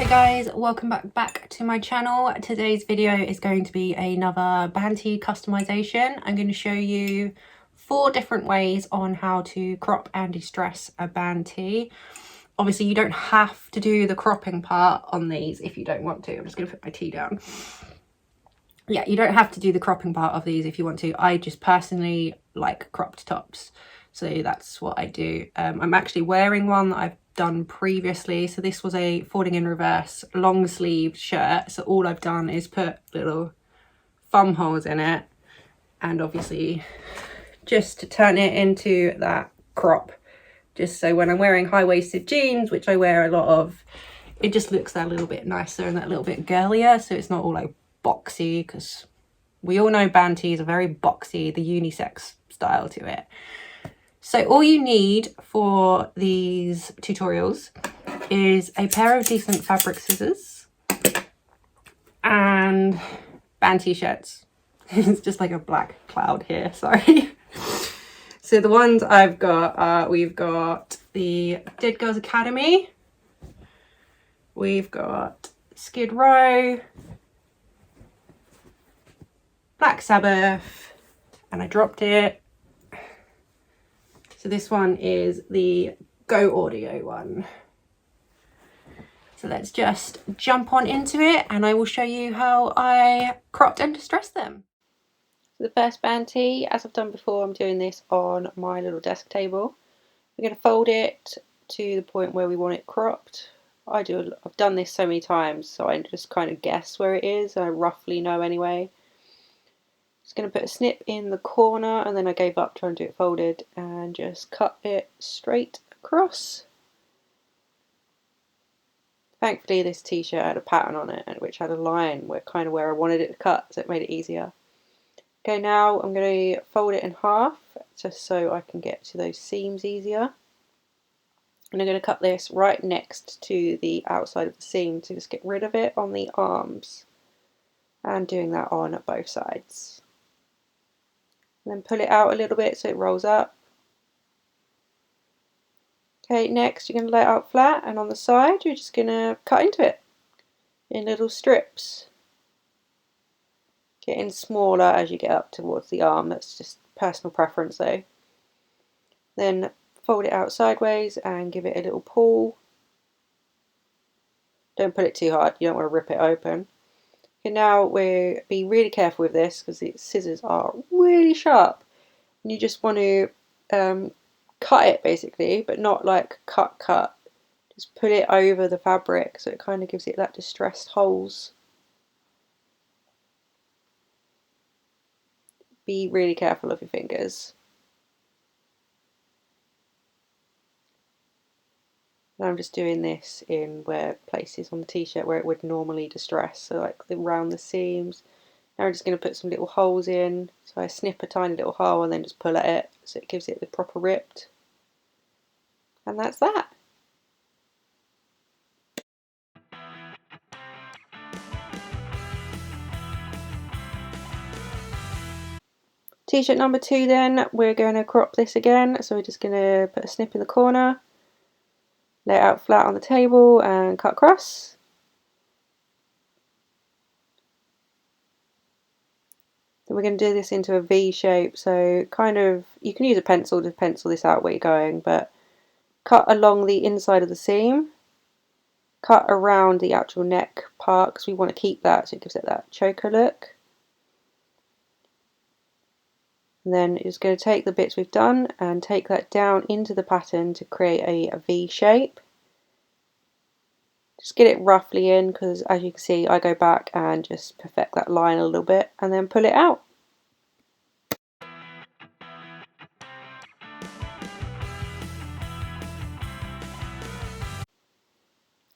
Hey guys, welcome back to my channel. Today's video is going to be another band tee customization. I'm going to show you 4 different ways on how to crop and distress a band tee. Obviously you don't have to do the cropping part on these if you don't want to. I'm just going to put my tea down. Yeah, you don't have to do the cropping part of these if you want to. I just personally like cropped tops, so that's what I do. I'm actually wearing one that I've done previously. So this was a folding in reverse long sleeve shirt, so all I've done is put little thumb holes in it, and obviously just to turn it into that crop, just so when I'm wearing high-waisted jeans, which I wear a lot of, it just looks that little bit nicer and that little bit girlier, so it's not all like boxy, because we all know band tees are very boxy, the unisex style to it. So all you need for these tutorials is a pair of decent fabric scissors and band t-shirts. It's just like a black cloud here, sorry. So the ones I've got, we've got the Dead Girls Academy, we've got Skid Row, Black Sabbath, and I dropped it. So this one is the Go Audio one. So let's just jump on into it and I will show you how I cropped and distressed them. The first band tee, as I've done before, I'm doing this on my little desk table. We're going to fold it to the point where we want it cropped. I've done this so many times, so I just kind of guess where it is. I roughly know anyway. Just going to put a snip in the corner, and then I gave up trying to do it folded and just cut it straight across. Thankfully this t-shirt had a pattern on it which had a line where kind of where I wanted it to cut, so it made it easier. Okay, now I'm going to fold it in half just so I can get to those seams easier. And I'm going to cut this right next to the outside of the seam to just get rid of it on the arms, and doing that on both sides. And then pull it out a little bit so it rolls up. Okay, next you're going to lay it out flat, and on the side you're just going to cut into it in little strips. Getting smaller as you get up towards the arm, that's just personal preference though. Then fold it out sideways and give it a little pull. Don't pull it too hard, you don't want to rip it open. Okay, now we'll be really careful with this because the scissors are really sharp. And you just want to cut it basically, but not like cut. Just put it over the fabric so it kind of gives it that distressed holes. Be really careful of your fingers. And I'm just doing this in places on the t-shirt where it would normally distress, so like around the seams. Now I'm just going to put some little holes in, so I snip a tiny little hole and then just pull at it so it gives it the proper ripped. And that's that. T-shirt number 2 then, we're going to crop this again, so we're just going to put a snip in the corner, lay it out flat on the table and cut across. Then we're going to do this into a V shape, so kind of, you can use a pencil to pencil this out where you're going, but cut along the inside of the seam, cut around the actual neck part because we want to keep that so it gives it that choker look. And then you're just going to take the bits we've done and take that down into the pattern to create a V shape. Just get it roughly in because as you can see I go back and just perfect that line a little bit and then pull it out.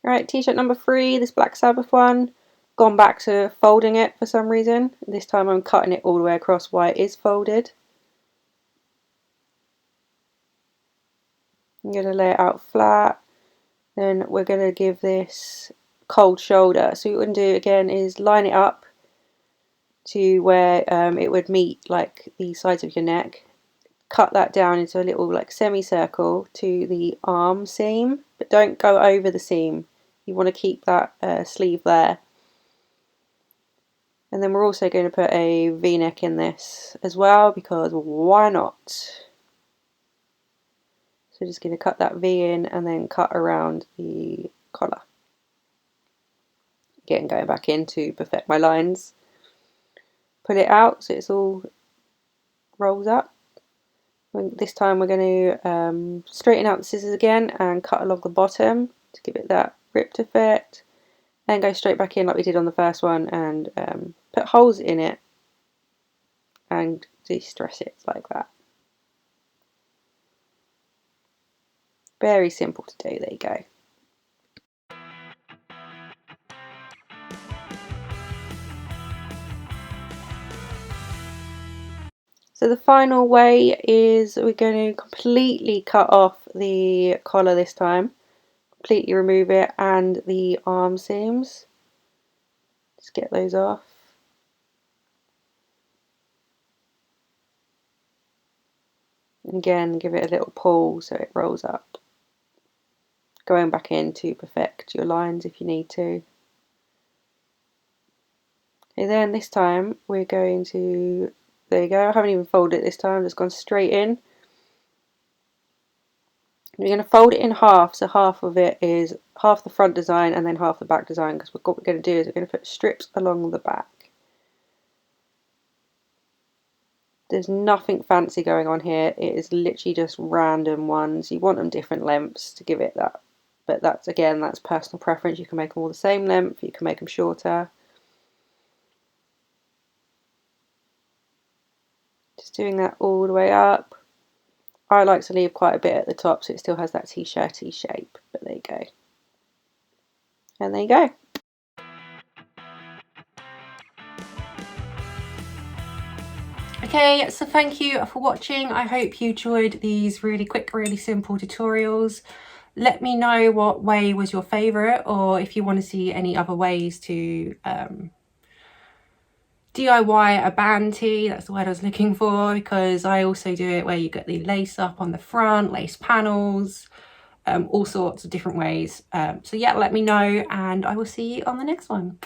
Alright, t-shirt number 3, this Black Sabbath one. Gone back to folding it for some reason. This time I'm cutting it all the way across while it is folded. I'm going to lay it out flat. Then we're going to give this cold shoulder. So what we're going to do again is line it up to where it would meet like the sides of your neck. Cut that down into a little like semicircle to the arm seam, but don't go over the seam. You want to keep that sleeve there. And then we're also going to put a V-neck in this as well, because why not? So just going to cut that V in and then cut around the collar. Again, going back in to perfect my lines. Pull it out so it's all rolls up. This time we're going to straighten out the scissors again and cut along the bottom to give it that ripped effect. Then go straight back in like we did on the first one and put holes in it and de-stress it like that. Very simple to do, there you go. So the final way is we're going to completely cut off the collar this time. Completely remove it and the arm seams. Just get those off. And again, give it a little pull so it rolls up. Going back in to perfect your lines if you need to. Okay, then this time we're going to, there you go, I haven't even folded it this time, I've just gone straight in. We're going to fold it in half, so half of it is half the front design and then half the back design, because what we're going to do is we're going to put strips along the back. There's nothing fancy going on here, it is literally just random ones. You want them different lengths to give it that, but that's, again, that's personal preference. You can make them all the same length, you can make them shorter. Just doing that all the way up. I like to leave quite a bit at the top so it still has that t-shirty shape, but there you go. And there you go. Okay, so thank you for watching. I hope you enjoyed these really quick, really simple tutorials. Let me know what way was your favourite, or if you want to see any other ways to DIY a band tee. That's the word I was looking for, because I also do it where you get the lace up on the front, lace panels, all sorts of different ways. So yeah, let me know and I will see you on the next one.